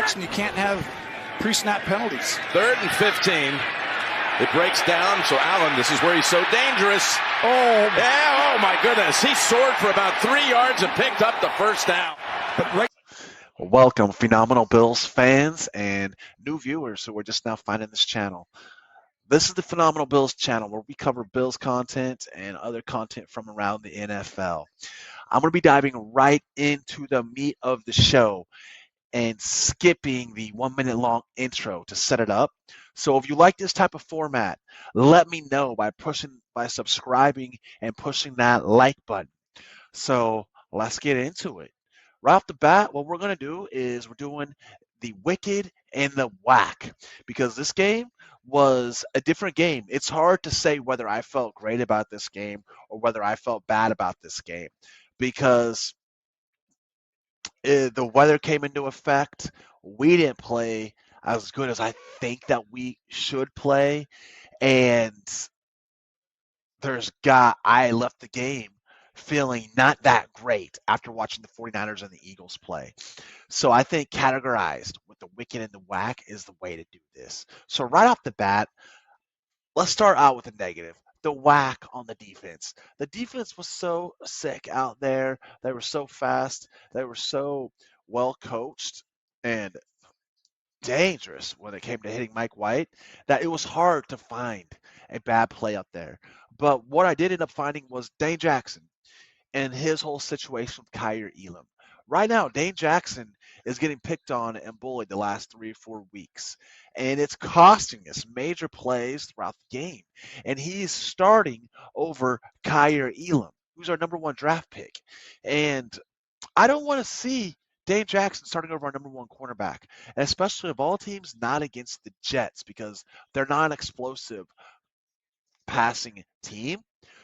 sacks, and you can't have pre-snap penalties. 3rd and 15. It breaks down, so Allen, this is where he's so dangerous. Oh, yeah, oh my goodness. He soared for about 3 yards and picked up the first down. but right. Welcome, phenomenal Bills fans and new viewers who are just now finding this channel. This is the Phenomenal Bills channel where we cover Bills content and other content from around the NFL. I'm going to be diving right into the meat of the show and skipping the 1 minute long intro to set it up. So if you like this type of format, let me know by subscribing and pushing that like button. So let's get into it. Right off the bat, what we're going to do is we're doing the Wicked and the Wack, because this game was a different game. It's hard to say whether I felt great about this game or whether I felt bad about this game, because the weather came into effect. We didn't play as good as I think that we should play, and I left the game feeling not that great after watching the 49ers and the Eagles play. So I think categorized with the Wicked and the Wack is the way to do this. So right off the bat, let's start out with a negative. The Wack on the defense. The defense was so sick out there. They were so fast. They were so well coached and dangerous when it came to hitting Mike White that it was hard to find a bad play up there. But what I did end up finding was Dane Jackson and his whole situation with Kaiir Elam. Right now, Dane Jackson is getting picked on and bullied the last 3 or 4 weeks, and it's costing us major plays throughout the game. And he's starting over Kaiir Elam, who's our #1 draft pick. And I don't want to see Dane Jackson starting over our #1 cornerback, and especially of all teams, not against the Jets, because they're not an explosive passing team.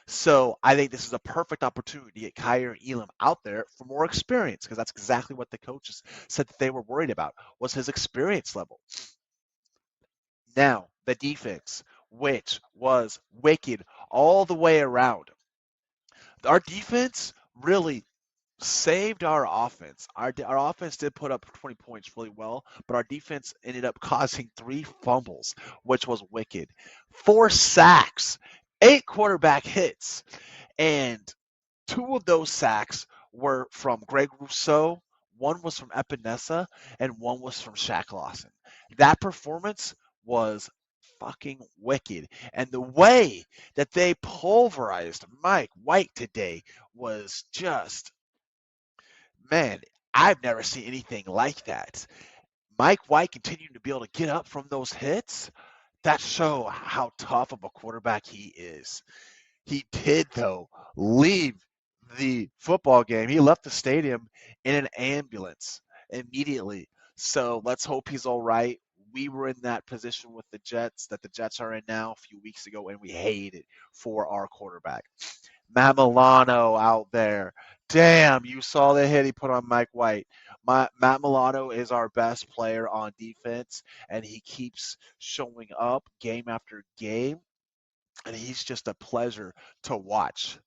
So I think this is a perfect opportunity to get Kaiir Elam out there for more experience, because that's exactly what the coaches said that they were worried about, was his experience level. Now, the defense, which was wicked all the way around. Our defense really saved our offense. Our offense did put up 20 points really well, but our defense ended up causing 3 fumbles, which was wicked. 4 sacks, 8 quarterback hits, and 2 of those sacks were from Greg Rousseau, 1 was from Epinesa, and 1 was from Shaq Lawson. That performance was fucking wicked. And the way that they pulverized Mike White today was just, man, I've never seen anything like that. Mike White continuing to be able to get up from those hits, that show how tough of a quarterback he is. He did, though, leave the football game. He left the stadium in an ambulance immediately. So let's hope he's all right. We were in that position with the Jets that the Jets are in now a few weeks ago, and we hated it for our quarterback. Matt Milano out there. Damn, you saw the hit he put on Mike White. Matt Milano is our best player on defense, and he keeps showing up game after game, and he's just a pleasure to watch.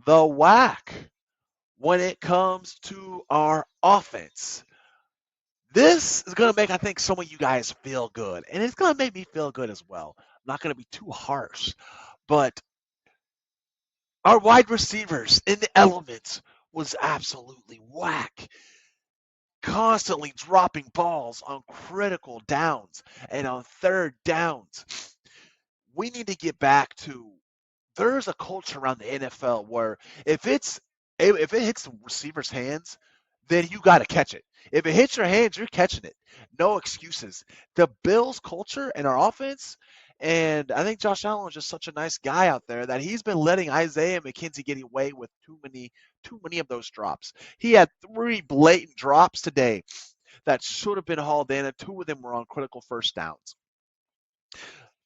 The Wack, when it comes to our offense, this is going to make, I think, some of you guys feel good, and it's going to make me feel good as well. I'm not going to be too harsh, but our wide receivers in the elements was absolutely whack. Constantly dropping balls on critical downs and on 3rd downs. We need to get back to, there's a culture around the NFL where if it hits the receiver's hands, then you got to catch it. If it hits your hands, you're catching it. No excuses. The Bills culture and our offense, and I think Josh Allen is just such a nice guy out there that he's been letting Isaiah McKenzie get away with too many of those drops. He had 3 blatant drops today that should have been hauled in, and 2 of them were on critical first downs.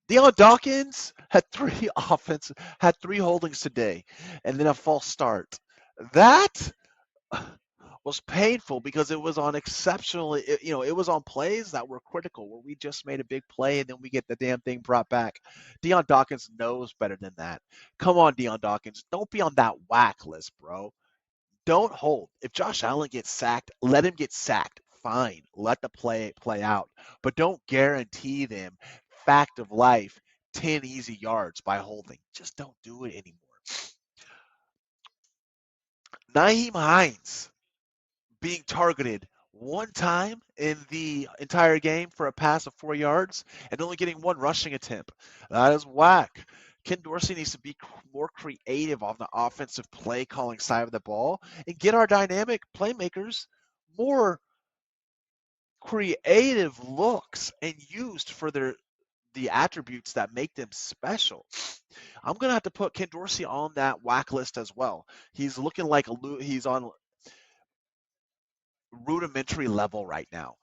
Deion Dawkins had 3 holdings today, and then a false start. That was painful because it was on it was on plays that were critical where we just made a big play and then we get the damn thing brought back. Deion Dawkins knows better than that. Come on, Deion Dawkins. Don't be on that whack list, bro. Don't hold. If Josh Allen gets sacked, let him get sacked. fine. Let the play out. But don't guarantee them fact of life 10 easy yards by holding. Just don't do it anymore. Nyheim Hines being targeted one time in the entire game for a pass of 4 yards and only getting one rushing attempt. That is whack. Ken Dorsey needs to be more creative on the offensive play calling side of the ball and get our dynamic playmakers more creative looks and used for the attributes that make them special. I'm going to have to put Ken Dorsey on that whack list as well. He's looking like he's on rudimentary level right now.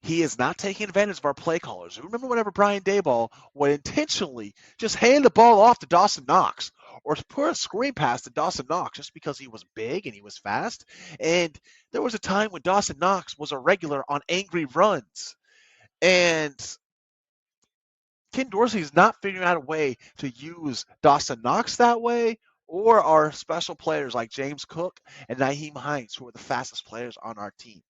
He is not taking advantage of our play callers. Remember whenever Brian Daboll would intentionally just hand the ball off to Dawson Knox or put a screen pass to Dawson Knox just because he was big and he was fast. And there was a time when Dawson Knox was a regular on angry runs. And Ken Dorsey is not figuring out a way to use Dawson Knox that way or our special players like James Cook and Nyheim Hines, who are the fastest players on our team.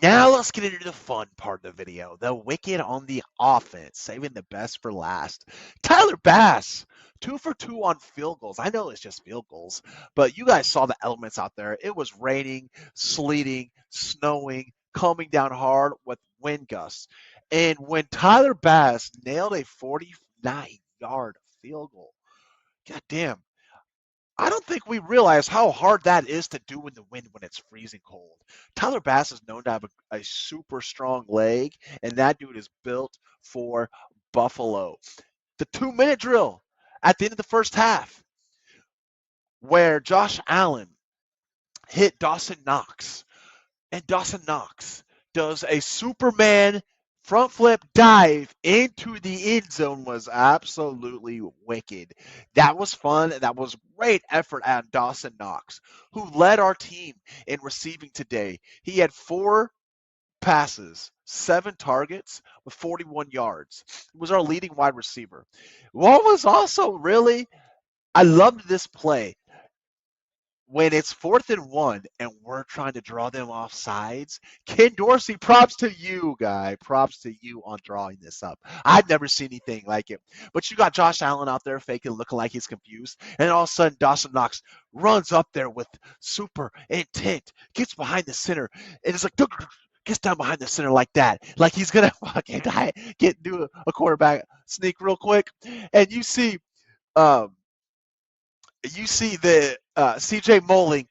Now let's get into the fun part of the video, the wicked on the offense, saving the best for last. Tyler Bass, 2 for 2 on field goals. I know it's just field goals, but you guys saw the elements out there. It was raining, sleeting, snowing, coming down hard with wind gusts. And when Tyler Bass nailed a 49-yard field goal, goddamn, I don't think we realize how hard that is to do in the wind when it's freezing cold. Tyler Bass is known to have a super strong leg, and that dude is built for Buffalo. The 2-minute drill at the end of the first half, where Josh Allen hit Dawson Knox, and Dawson Knox does a Superman front flip dive into the end zone, was absolutely wicked. That was fun. That was great effort at Dawson Knox, who led our team in receiving today. He had 4 passes, 7 targets with 41 yards. He was our leading wide receiver. What was also really, I loved this play. When it's 4th and 1 and we're trying to draw them off sides, Ken Dorsey, props to you, guy. Props to you on drawing this up. I've never seen anything like it. But you got Josh Allen out there faking, looking like he's confused. And all of a sudden, Dawson Knox runs up there with super intent, gets behind the center, and it's like, gets down behind the center like that. Like he's going to fucking do a quarterback sneak real quick. And you see the C.J. Mosley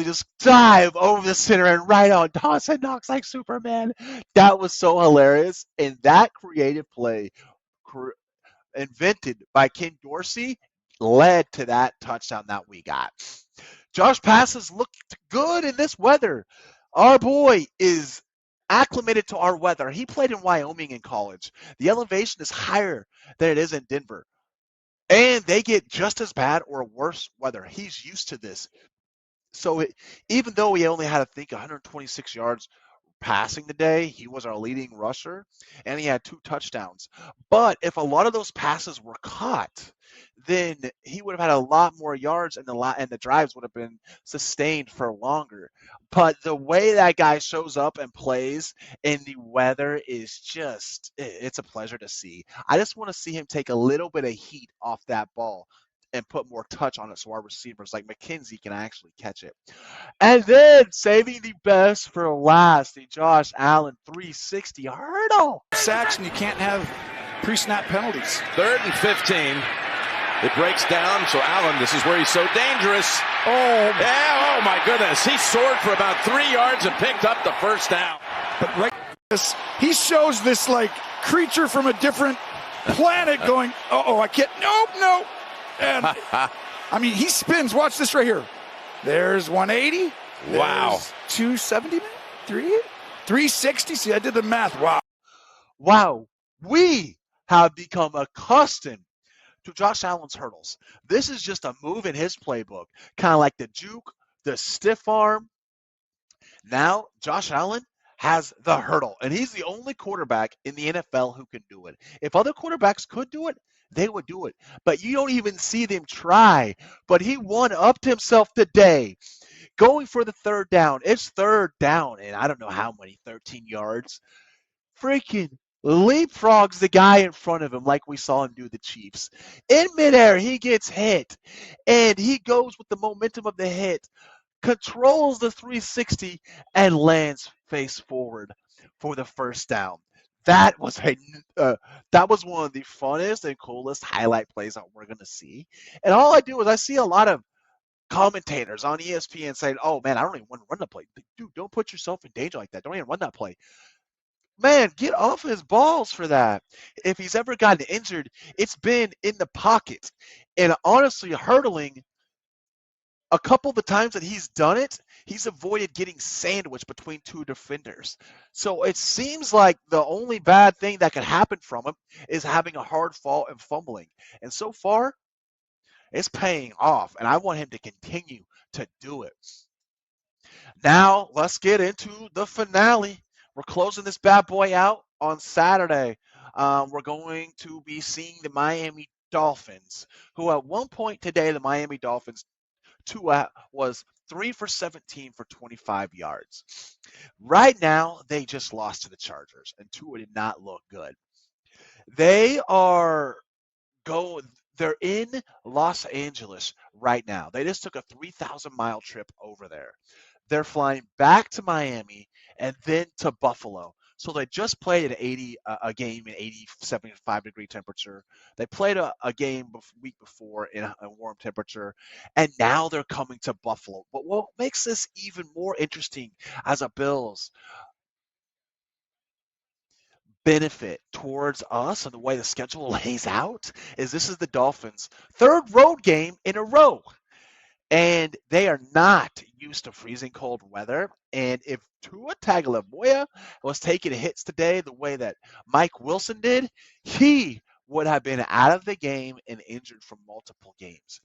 just dive over the center and right on Dawson Knox like Superman. That was so hilarious. And that creative play invented by Ken Dorsey led to that touchdown that we got. Josh passes looked good in this weather. Our boy is acclimated to our weather. He played in Wyoming in college. The elevation is higher than it is in Denver. And they get just as bad or worse weather. He's used to this. So even though he only had, I think, 126 yards passing today, he was our leading rusher, and he had 2 touchdowns. But if a lot of those passes were caught, then he would have had a lot more yards, and the drives would have been sustained for longer. But the way that guy shows up and plays in the weather is just, it's a pleasure to see. I just want to see him take a little bit of heat off that ball and put more touch on it so our receivers like McKenzie can actually catch it. And then saving the best for last, the Josh Allen 360 hurdle. Sacks, and you can't have pre-snap penalties. 3rd and 15. It breaks down, so Allen, this is where he's so dangerous. Oh, yeah, oh my goodness. He soared for about 3 yards and picked up the first down. But right, he shows this like creature from a different planet going, I can't, nope. And I mean, he spins. Watch this right here. There's 180. Wow. There's 270, 360. See, I did the math. Wow. We have become accustomed to Josh Allen's hurdles. This is just a move in his playbook, kind of like the juke, the stiff arm. Now, Josh Allen has the hurdle, and he's the only quarterback in the NFL who can do it. If other quarterbacks could do it, they would do it. But you don't even see them try. But he one-upped himself today. going for the third down. It's third down, and I don't know how many, 13 yards. Freaking leapfrogs the guy in front of him like we saw him do the Chiefs. In midair, he gets hit, and he goes with the momentum of the hit, controls the 360, and lands face forward for the first down. That was one of the funnest and coolest highlight plays that we're going to see. And all I do is I see a lot of commentators on ESPN saying, oh, man, I don't even want to run the play. Dude, don't put yourself in danger like that. Don't even run that play. Man, get off his balls for that. If he's ever gotten injured, it's been in the pocket. And honestly, hurdling, a couple of the times that he's done it, he's avoided getting sandwiched between two defenders. So it seems like the only bad thing that could happen from him is having a hard fall and fumbling. And so far, it's paying off. And I want him to continue to do it. Now, let's get into the finale. We're closing this bad boy out on Saturday. We're going to be seeing the Miami Dolphins, who at one point today, the Miami Dolphins, Tua was 3 for 17 for 25 yards. Right now, they just lost to the Chargers, and Tua did not look good. They're in Los Angeles right now. They just took a 3,000-mile trip over there. They're flying back to Miami and then to Buffalo. So they just played a game in 75-degree temperature. They played a game week before in a warm temperature, and now they're coming to Buffalo. But what makes this even more interesting as a Bills benefit towards us and the way the schedule lays out is this is the Dolphins' third road game in a row. And they are not used to freezing cold weather. And if Tua Tagovailoa was taking hits today the way that Mike Wilson did, he would have been out of the game and injured for multiple games.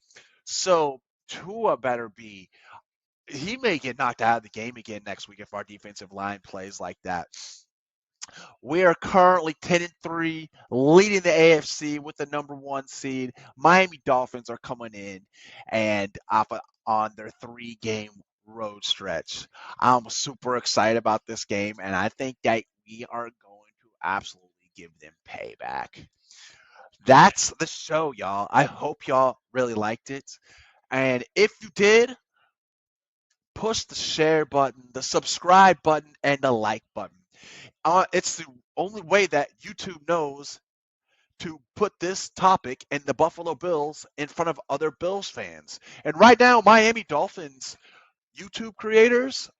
So Tua better be – he may get knocked out of the game again next week if our defensive line plays like that. We are currently 10-3, leading the AFC with the number 1 seed. Miami Dolphins are coming in and on their 3-game road stretch. I'm super excited about this game, and I think that we are going to absolutely give them payback. That's the show, y'all. I hope y'all really liked it. And if you did, push the share button, the subscribe button, and the like button. It's the only way that YouTube knows to put this topic and the Buffalo Bills in front of other Bills fans. And right now, Miami Dolphins YouTube creators,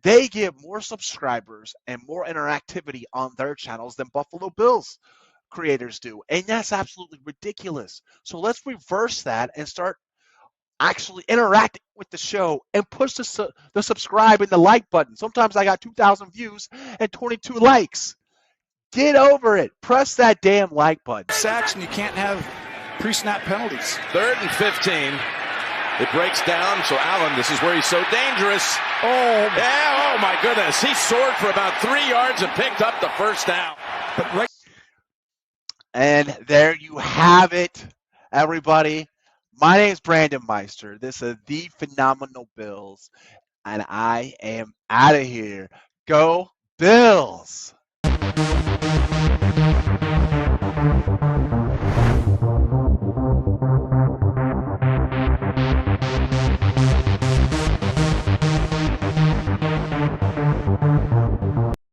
they get more subscribers and more interactivity on their channels than Buffalo Bills creators do. And that's absolutely ridiculous. So let's reverse that and start actually interacting with the show and push the subscribe and the like button. Sometimes I got 2,000 views and 22 likes. Get over it. Press that damn like button. Sacks, and you can't have pre-snap penalties. 3rd and 15. It breaks down. So Allen, this is where he's so dangerous. Oh my goodness. He soared for about 3 yards and picked up the first down. And there you have it, everybody. My name is Brandon Meister. This is the Phenomenal Bills, and I am out of here. Go Bills!